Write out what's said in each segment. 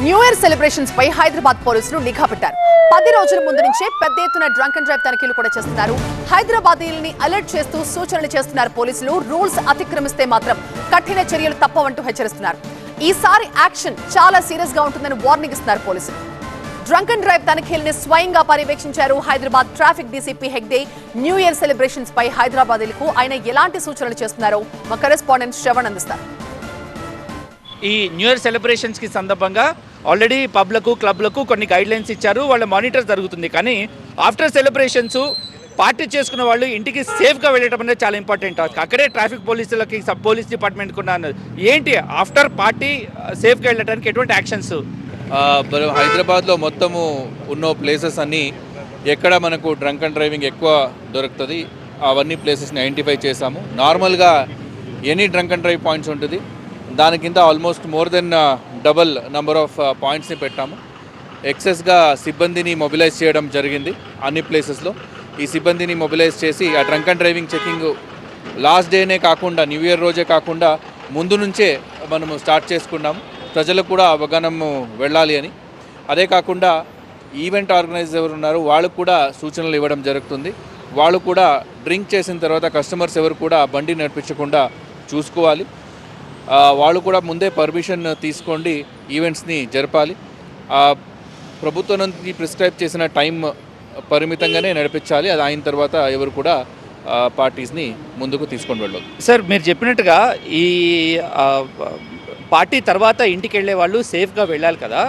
New year celebrations పై హైదరాబాద్ పోలీసులు నిఘా పెట్టారు. 10 రోజుల ముందు నుంచే పెద్ద ఎత్తున డ్రంక్ అండ్ డ్రైవ్ తనిఖీలు కూడా చేస్తున్నారు. హైదరాబాదీల్ని అలర్ట్ చేస్తూ సూచనలు చేస్తున్నారు పోలీసులు. రూల్స్ అతిక్రమిస్తే మాత్రం కఠిన చర్యలు తప్పవంటూ హెచ్చరిస్తున్నారు. ఈసారి యాక్షన్ చాలా సీరియస్ గా ఉంటుందని వార్నింగ్ ఇస్తున్నారు పోలీసులు. డ్రంక్ అండ్ డ్రైవ్ తనిఖీల్ని స్వయంగా పర్యవేక్షించారు Hyderabad traffic DCP Hegde. New year celebrations పై హైదరాబాదీలకు ఆయన ఎలాంటి సూచనలు చేస్తున్నారో మా కరెస్పాండెంట్ శ్రవణ్ అందిస్తారు. ఈ న్యూ ఇయర్ సెలబ్రేషన్స్కి సందర్భంగా ఆల్రెడీ పబ్లకు క్లబ్లకు కొన్ని గైడ్ లైన్స్ ఇచ్చారు. వాళ్ళ మానిటర్ జరుగుతుంది. కానీ ఆఫ్టర్ సెలబ్రేషన్స్ పార్టీ చేసుకున్న వాళ్ళు ఇంటికి సేఫ్గా వెళ్ళటం అనేది చాలా ఇంపార్టెంట్. అక్కడే ట్రాఫిక్ పోలీసులకి పోలీస్ డిపార్ట్మెంట్కి ఉన్నాను. ఏంటి ఆఫ్టర్ పార్టీ సేఫ్గా వెళ్ళడానికి ఎటువంటి యాక్షన్స్? హైదరాబాద్లో మొత్తము ఉన్న ప్లేసెస్ అన్నీ ఎక్కడ మనకు డ్రంక్ అండ్ డ్రైవింగ్ ఎక్కువ దొరుకుతుంది అవన్నీ ప్లేసెస్ని ఐడెంటిఫై చేసాము. నార్మల్గా any drunk and drive points ఉంటుంది, దాని కింద almost more than double number of పాయింట్స్ని పెట్టాము. ఎక్సెస్గా సిబ్బందిని మొబిలైజ్ చేయడం జరిగింది అన్ని ప్లేసెస్లో. ఈ సిబ్బందిని మొబిలైజ్ చేసి ఆ drunk and driving checking last డేనే కాకుండా న్యూ ఇయర్ రోజే కాకుండా ముందు నుంచే మనము స్టార్ట్ చేసుకున్నాము. ప్రజలకు కూడా అవగాహన వెళ్ళాలి అని. అదే కాకుండా ఈవెంట్ ఆర్గనైజర్ ఎవరు ఉన్నారు వాళ్ళకు కూడా సూచనలు ఇవ్వడం జరుగుతుంది. వాళ్ళు కూడా డ్రింక్ చేసిన తర్వాత కస్టమర్స్ ఎవరు కూడా బండి నడిపించకుండా చూసుకోవాలి. వాళ్ళు కూడా ముందే పర్మిషన్ తీసుకోండి ఈవెంట్స్ని జరపాలి. ప్రభుత్వం నుంచి ప్రిస్క్రైబ్ చేసిన టైం పరిమితంగానే నడిపించాలి. అది అయిన తర్వాత ఎవరు కూడా పార్టీస్ని ముందుకు తీసుకొని వెళ్ళదు. సార్ మీరు చెప్పినట్టుగా ఈ పార్టీ తర్వాత ఇంటికి వెళ్ళే వాళ్ళు సేఫ్గా వెళ్ళాలి కదా,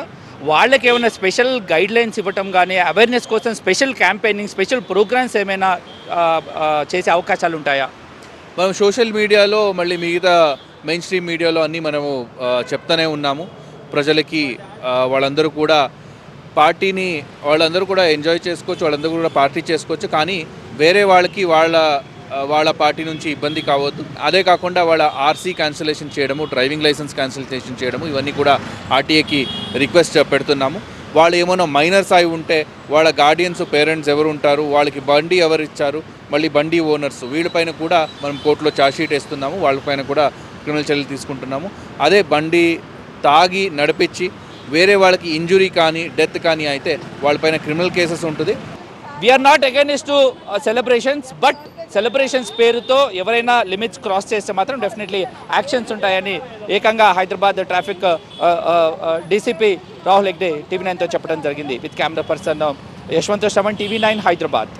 వాళ్ళకి ఏమైనా స్పెషల్ గైడ్ లైన్స్ ఇవ్వటం కానీ అవేర్నెస్ కోసం స్పెషల్ క్యాంపెయినింగ్ స్పెషల్ ప్రోగ్రామ్స్ ఏమైనా చేసే అవకాశాలు ఉంటాయా? మనం సోషల్ మీడియాలో మళ్ళీ మిగతా మెయిన్ స్ట్రీమ్ మీడియాలో అన్నీ మనము చెప్తూనే ఉన్నాము ప్రజలకి. వాళ్ళందరూ కూడా పార్టీని వాళ్ళందరూ కూడా ఎంజాయ్ చేసుకోవచ్చు, వాళ్ళందరూ కూడా పార్టీ చేసుకోవచ్చు. కానీ వేరే వాళ్ళకి వాళ్ళ పార్టీ నుంచి ఇబ్బంది కావద్దు. అదే కాకుండా వాళ్ళ ఆర్సీ క్యాన్సిలేషన్ చేయడము, డ్రైవింగ్ లైసెన్స్ క్యాన్సిలేషన్ చేయడము ఇవన్నీ కూడా ఆర్టీఏకి రిక్వెస్ట్ పెడుతున్నాము. వాళ్ళు ఏమైనా మైనర్స్ అయి ఉంటే వాళ్ళ గార్డియన్స్ పేరెంట్స్ ఎవరు ఉంటారు, వాళ్ళకి బండి ఎవరు ఇచ్చారు, మళ్ళీ బండి ఓనర్స్ వీళ్ళపైన కూడా మనం కోర్టులో ఛార్జ్షీట్ వేస్తున్నాము. వాళ్ళపైన కూడా క్రిమినల్ చర్యలు తీసుకుంటున్నాము. అదే బండి తాగి నడిపించి వేరే వాళ్ళకి ఇంజురీ కానీ డెత్ కానీ అయితే వాళ్ళపైన క్రిమినల్ కేసెస్ ఉంటుంది. We're not against to celebrations, but celebrations పేరుతో ఎవరైనా లిమిట్స్ క్రాస్ చేస్తే మాత్రం డెఫినెట్లీ యాక్షన్స్ ఉంటాయని ఏకంగా హైదరాబాద్ ట్రాఫిక్ డీసీపీ రాహుల్ హెగ్డే TV9తో చెప్పడం జరిగింది. With camera person Yashwant Shravan, TV9 Hyderabad.